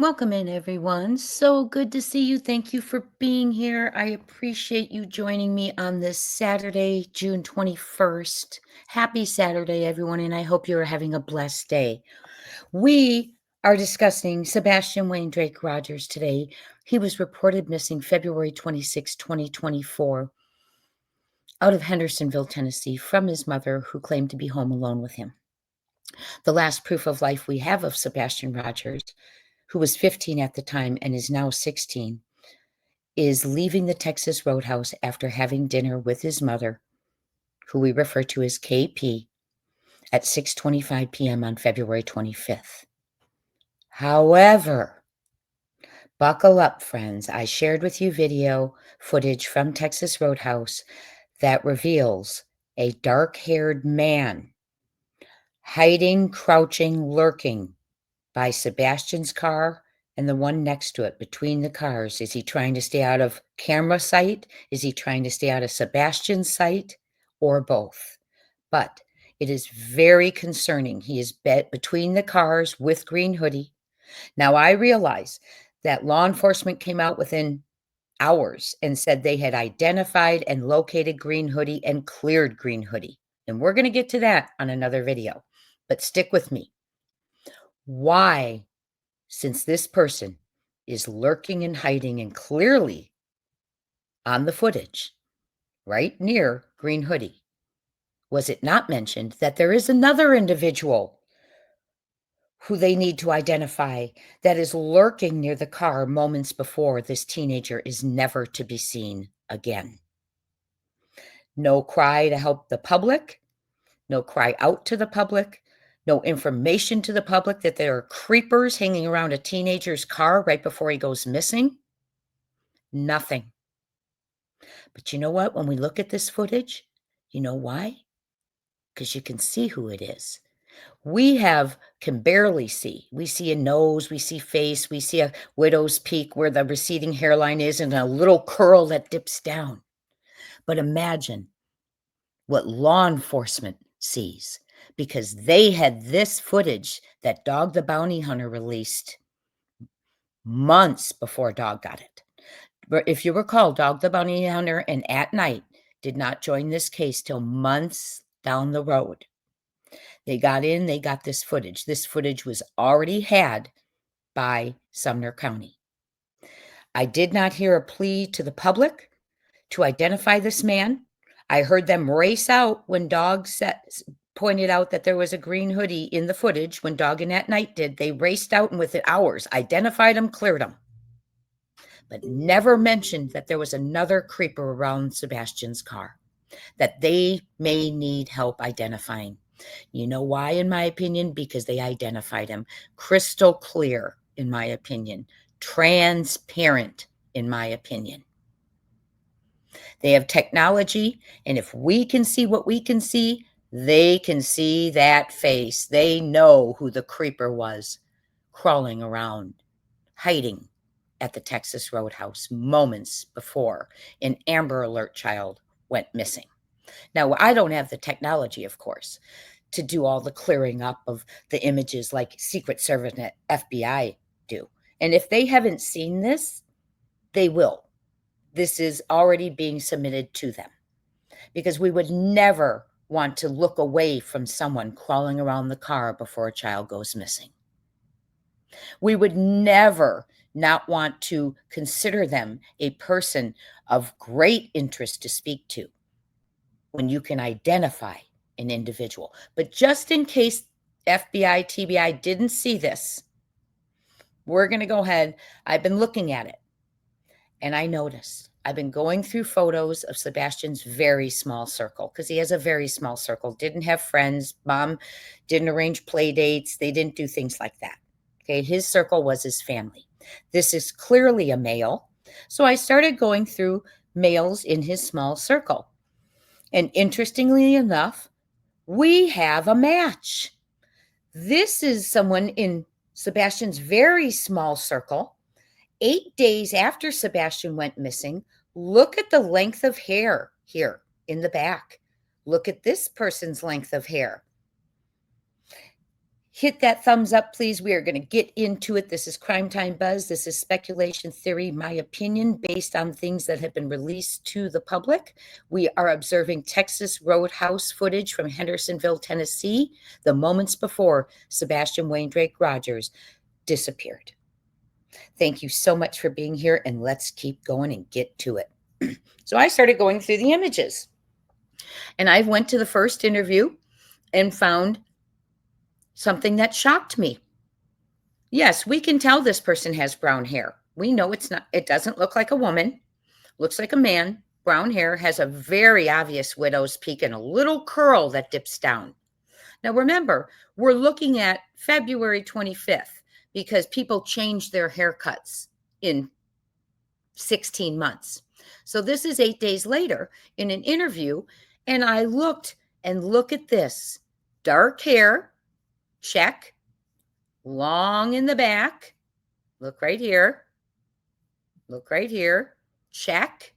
Welcome in, everyone. So good to see you. Thank you for being here. I appreciate you joining me on this Saturday, June 21st. Happy Saturday, everyone, and I hope you're having a blessed day. We are discussing Sebastian Wayne Drake Rogers today. He was reported missing February 26, 2024, out of Hendersonville, Tennessee, from his mother, who claimed to be home alone with him. The last proof of life we have of Sebastian Rogers, who was 15 at the time and is now 16, is leaving the Texas Roadhouse after having dinner with his mother, who we refer to as KP, at 6:25 p.m. on February 25th. However, buckle up, friends. I shared with you video footage from Texas Roadhouse that reveals a dark-haired man hiding, crouching, lurking by Sebastian's car and the one next to it, between the cars. Is he trying to stay out of camera sight? Is he trying to stay out of Sebastian's sight? Or both? But it is very concerning. He is between the cars with green hoodie. Now, I realize that law enforcement came out within hours and said they had identified and located green hoodie and cleared green hoodie. And we're going to get to that on another video. But stick with me. Why, since this person is lurking and hiding and clearly on the footage right near green hoodie, was it not mentioned that there is another individual who they need to identify that is lurking near the car moments before this teenager is never to be seen again? No cry to help the public, no cry out to the public, no information to the public that there are creepers hanging around a teenager's car right before he goes missing. Nothing. But you know what? When we look at this footage, you know why? Because you can see who it is. We can barely see. We see a nose, we see face, we see a widow's peak where the receding hairline is and a little curl that dips down. But imagine what law enforcement sees, because they had this footage that Dog the Bounty Hunter released months before Dog got it. But if you recall, Dog the Bounty Hunter and At Night did not join this case till months down the road. They got in, they got this footage. This footage was already had by Sumner County. I did not hear a plea to the public to identify this man. I heard them race out when Dog pointed out that there was a green hoodie in the footage. When Dog and At Night did, they raced out and within hours identified him, cleared him, but never mentioned that there was another creeper around Sebastian's car that they may need help identifying. You know why, in my opinion? Because they identified him. Crystal clear, in my opinion. Transparent, in my opinion. They have technology, and if we can see what we can see, they can see that face. They know who the creeper was crawling around, hiding at the Texas Roadhouse moments before an Amber Alert child went missing. Now, I don't have the technology, of course, to do all the clearing up of the images like Secret Service and FBI do. And if they haven't seen this, they will. This is already being submitted to them, because we would never want to look away from someone crawling around the car before a child goes missing. We would never not want to consider them a person of great interest to speak to when you can identify an individual. But just in case FBI, TBI didn't see this, we're going to go ahead. I've been looking at it, and I noticed. I've been going through photos of Sebastian's very small circle, because he has a very small circle. Didn't have friends. Mom didn't arrange play dates. They didn't do things like that. Okay, his circle was his family. This is clearly a male. So I started going through males in his small circle. And interestingly enough, we have a match. This is someone in Sebastian's very small circle. 8 days after Sebastian went missing, look at the length of hair here in the back. Look at this person's length of hair. Hit that thumbs up, please. We are going to get into it. This is Crime Time Buzz. This is speculation theory, my opinion, based on things that have been released to the public. We are observing Texas Roadhouse footage from Hendersonville, Tennessee, the moments before Sebastian Rogers disappeared. Thank you so much for being here, and let's keep going and get to it. So I started going through the images, and I went to the first interview and found something that shocked me. Yes, we can tell this person has brown hair. We know it doesn't look like a woman, looks like a man. Brown hair, has a very obvious widow's peak and a little curl that dips down. Now remember, we're looking at February 25th because people change their haircuts in 16 months. So this is 8 days later in an interview, and I looked and look at this. Dark hair, check. Long in the back. Look right here. Look right here. Check.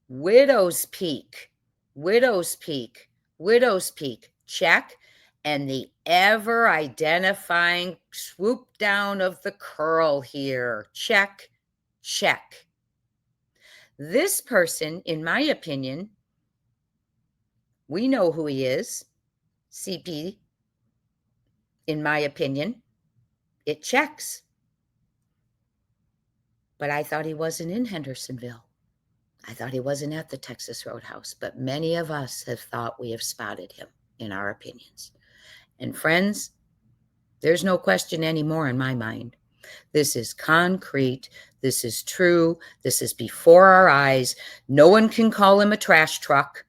Widow's peak. Widow's peak. Widow's peak. Check. And the ever identifying swoop down of the curl here. Check. Check. This person, in my opinion, we know who he is. CP, in my opinion, it checks. But I thought he wasn't in Hendersonville. I thought he wasn't at the Texas Roadhouse, but many of us have thought we have spotted him in our opinions. And friends, there's no question anymore in my mind. This is concrete. This is true. This is before our eyes. No one can call him a trash truck.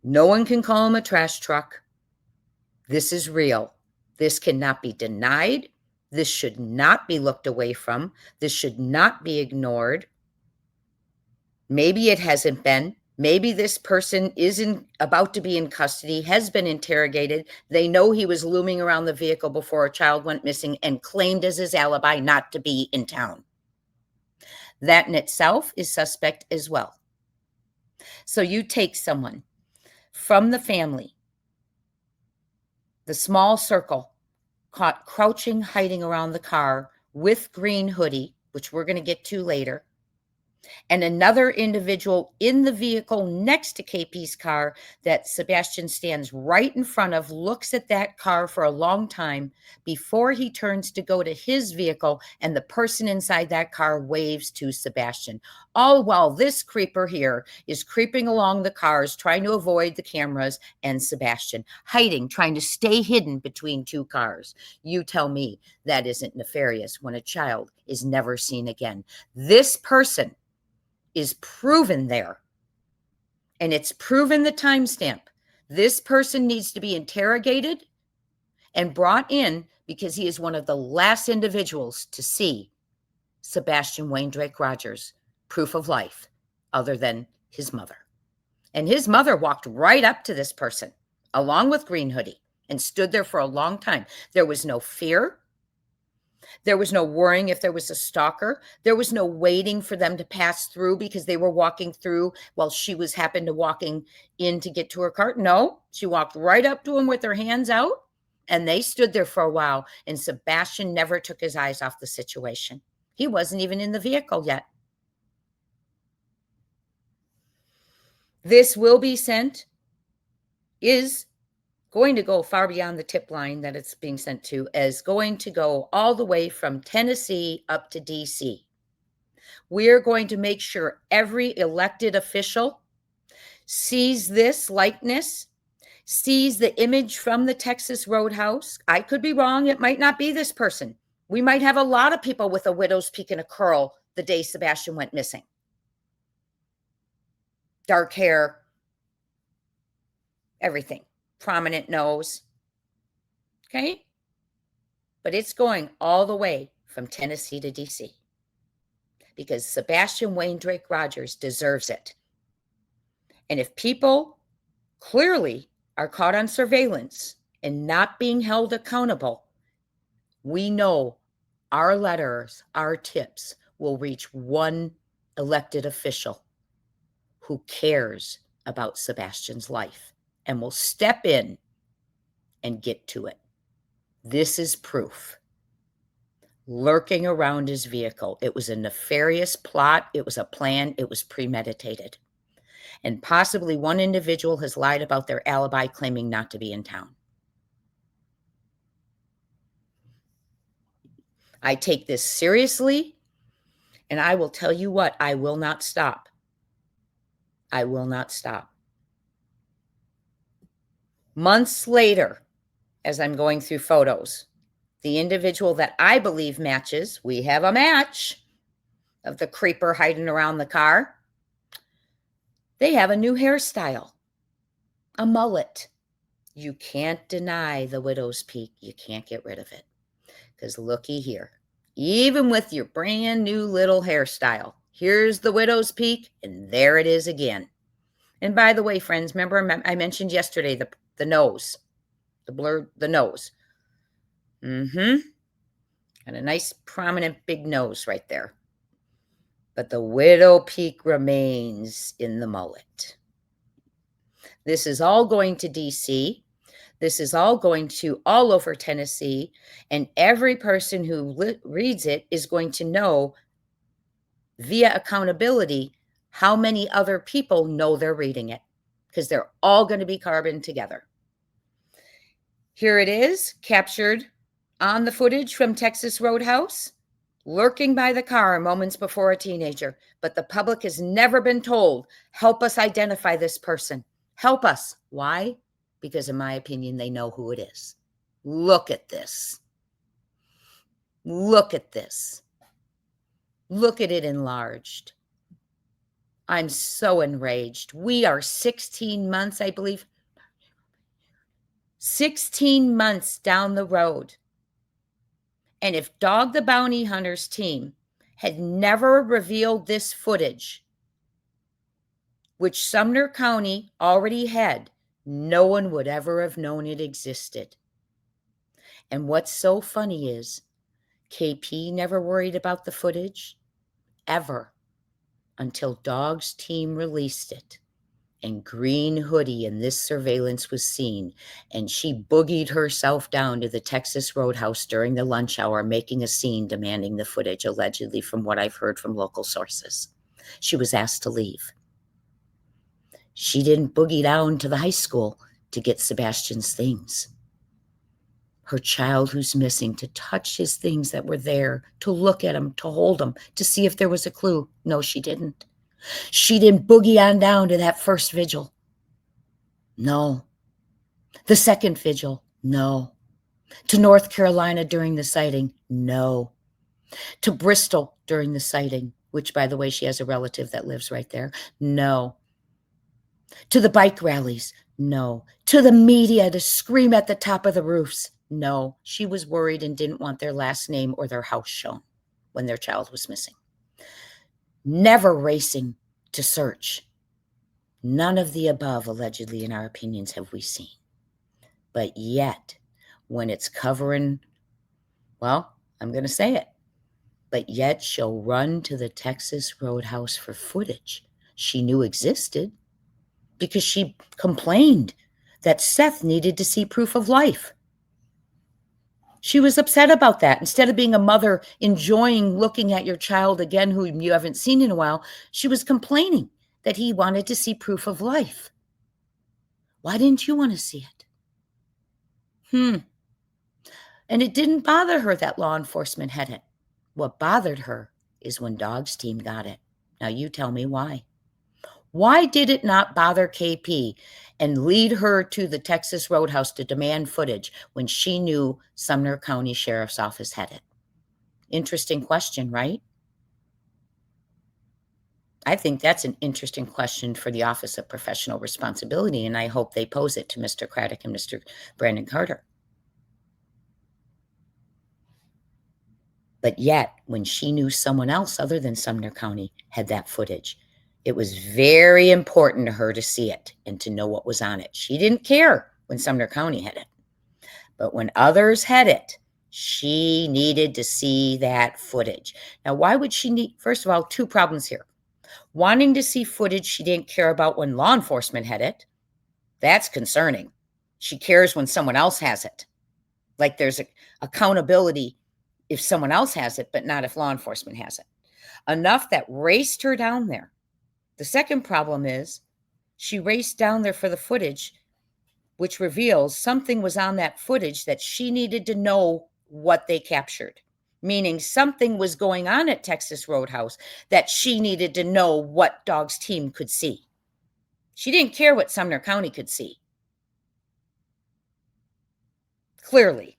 No one can call him a trash truck. This is real. This cannot be denied. This should not be looked away from. This should not be ignored. Maybe it hasn't been. Maybe this person isn't about to be in custody, has been interrogated. They know he was looming around the vehicle before a child went missing and claimed as his alibi not to be in town. That in itself is suspect as well. So you take someone from the family, the small circle, caught crouching, hiding around the car with green hoodie, which we're going to get to later, and another individual in the vehicle next to KP's car that Sebastian stands right in front of, looks at that car for a long time before he turns to go to his vehicle, and the person inside that car waves to Sebastian. All while this creeper here is creeping along the cars, trying to avoid the cameras and Sebastian, hiding, trying to stay hidden between two cars. You tell me that isn't nefarious when a child is never seen again. This person is proven there, and it's proven the timestamp. This person needs to be interrogated and brought in because he is one of the last individuals to see Sebastian Rogers, proof of life, other than his mother. And his mother walked right up to this person along with green hoodie and stood there for a long time. There was no fear. There was no worrying if there was a stalker. There was no waiting for them to pass through because they were walking through while she was happened to walking in to get to her car. No, she walked right up to him with her hands out, and they stood there for a while, and Sebastian never took his eyes off the situation. He wasn't even in the vehicle yet. This will be sent, is going to go far beyond the tip line that it's being sent to, as going to go all the way from Tennessee up to DC. We're going to make sure every elected official sees this likeness, sees the image from the Texas Roadhouse. I could be wrong. It might not be this person. We might have a lot of people with a widow's peak and a curl the day Sebastian went missing. Dark hair, everything. Prominent nose. Okay? But it's going all the way from Tennessee to DC because Sebastian Rogers deserves it. And if people clearly are caught on surveillance and not being held accountable, we know our letters, our tips will reach one elected official who cares about Sebastian's life and will step in and get to it. This is proof. Lurking around his vehicle. It was a nefarious plot. It was a plan. It was premeditated. And possibly one individual has lied about their alibi, claiming not to be in town. I take this seriously, and I will tell you what, I will not stop. I will not stop. Months later, as I'm going through photos, the individual that I believe matches, we have a match of the creeper hiding around the car. They have a new hairstyle, a mullet. You can't deny the widow's peak. You can't get rid of it. Because looky here, even with your brand new little hairstyle, here's the widow's peak, and there it is again. And by the way, friends, remember I mentioned yesterday the nose, the nose. And a nice prominent big nose right there. But the widow peak remains in the mullet. This is all going to DC. This is all going to all over Tennessee, and every person who reads it is going to know via accountability how many other people know they're reading it, because they're all going to be carboned together. Here it is, captured on the footage from Texas Roadhouse, lurking by the car moments before a teenager. But the public has never been told, help us identify this person. Help us. Why? Because in my opinion, they know who it is. Look at this. Look at this. Look at it enlarged. I'm so enraged. We are 16 months, I believe, 16 months down the road. And if Dog the Bounty Hunter's team had never revealed this footage, which Sumner County already had, no one would ever have known it existed. And what's so funny is KP never worried about the footage, ever, until Dog's team released it. And Green Hoodie in this surveillance was seen, and she boogied herself down to the Texas Roadhouse during the lunch hour, making a scene demanding the footage, allegedly, from what I've heard from local sources. She was asked to leave. She didn't boogie down to the high school to get Sebastian's things. Her child who's missing, to touch his things that were there, to look at him, to hold him, to see if there was a clue. No, she didn't. She didn't boogie on down to that first vigil. No. The second vigil. No. To North Carolina during the sighting. No. To Bristol during the sighting, which, by the way, she has a relative that lives right there. No. To the bike rallies. No. To the media to scream at the top of the roofs. No. She was worried and didn't want their last name or their house shown when their child was missing. Never racing to search. None of the above, allegedly, in our opinions, have we seen. But yet, when it's covering, well, I'm going to say it, but yet she'll run to the Texas Roadhouse for footage she knew existed, because she complained that Seth needed to see proof of life. She was upset about that. Instead of being a mother enjoying looking at your child again, whom you haven't seen in a while, she was complaining that he wanted to see proof of life. Why didn't you want to see it? And it didn't bother her that law enforcement had it. What bothered her is when Dog's team got it. Now you tell me why. Why did it not bother KP and lead her to the Texas Roadhouse to demand footage when she knew Sumner County Sheriff's Office had it? Interesting question, right? I think that's an interesting question for the Office of Professional Responsibility, and I hope they pose it to Mr. Craddock and Mr. Brandon Carter. But yet, when she knew someone else other than Sumner County had that footage, it was very important to her to see it and to know what was on it. She didn't care when Sumner County had it. But when others had it, she needed to see that footage. Now, why would she need? First of all, two problems here. Wanting to see footage she didn't care about when law enforcement had it, that's concerning. She cares when someone else has it. Like there's accountability if someone else has it, but not if law enforcement has it. Enough that raced her down there. The second problem is she raced down there for the footage, which reveals something was on that footage that she needed to know what they captured. Meaning something was going on at Texas Roadhouse that she needed to know what Dog's team could see. She didn't care what Sumner County could see. Clearly.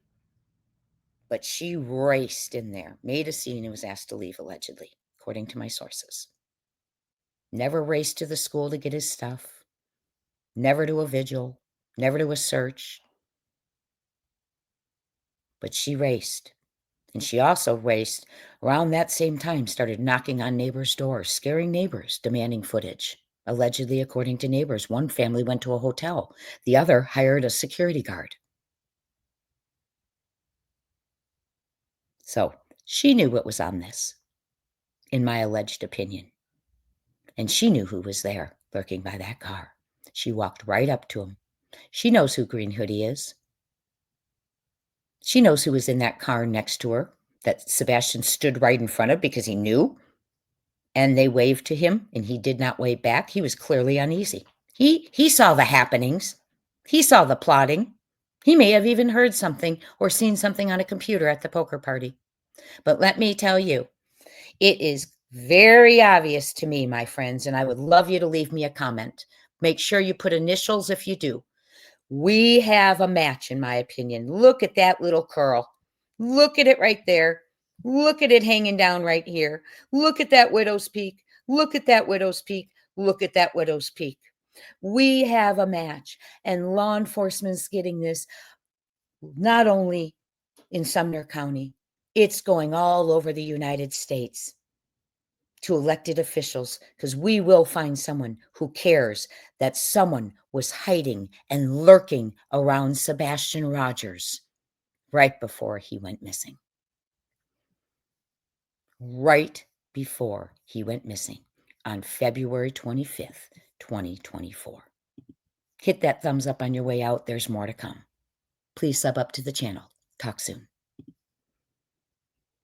But she raced in there, made a scene, and was asked to leave, allegedly, according to my sources. Never raced to the school to get his stuff. Never to a vigil. Never to a search. But she raced. And she also raced around that same time, started knocking on neighbors' doors, scaring neighbors, demanding footage. Allegedly, according to neighbors, one family went to a hotel. The other hired a security guard. So she knew what was on this, in my alleged opinion. And she knew who was there, lurking by that car. She walked right up to him. She knows who Green Hoodie is. She knows who was in that car next to her that Sebastian stood right in front of because he knew. And they waved to him, and he did not wave back. He was clearly uneasy. He saw the happenings. He saw the plotting. He may have even heard something or seen something on a computer at the poker party. But let me tell you, it is very obvious to me, my friends, and I would love you to leave me a comment. Make sure you put initials if you do. We have a match, in my opinion. Look at that little curl. Look at it right there. Look at it hanging down right here. Look at that widow's peak. Look at that widow's peak. Look at that widow's peak. We have a match, and law enforcement's getting this not only in Sumner County, it's going all over the United States to elected officials, because we will find someone who cares that someone was hiding and lurking around Sebastian Rogers right before he went missing. Right before he went missing on February 25th, 2024. Hit that thumbs up on your way out. There's more to come. Please sub up to the channel. Talk soon.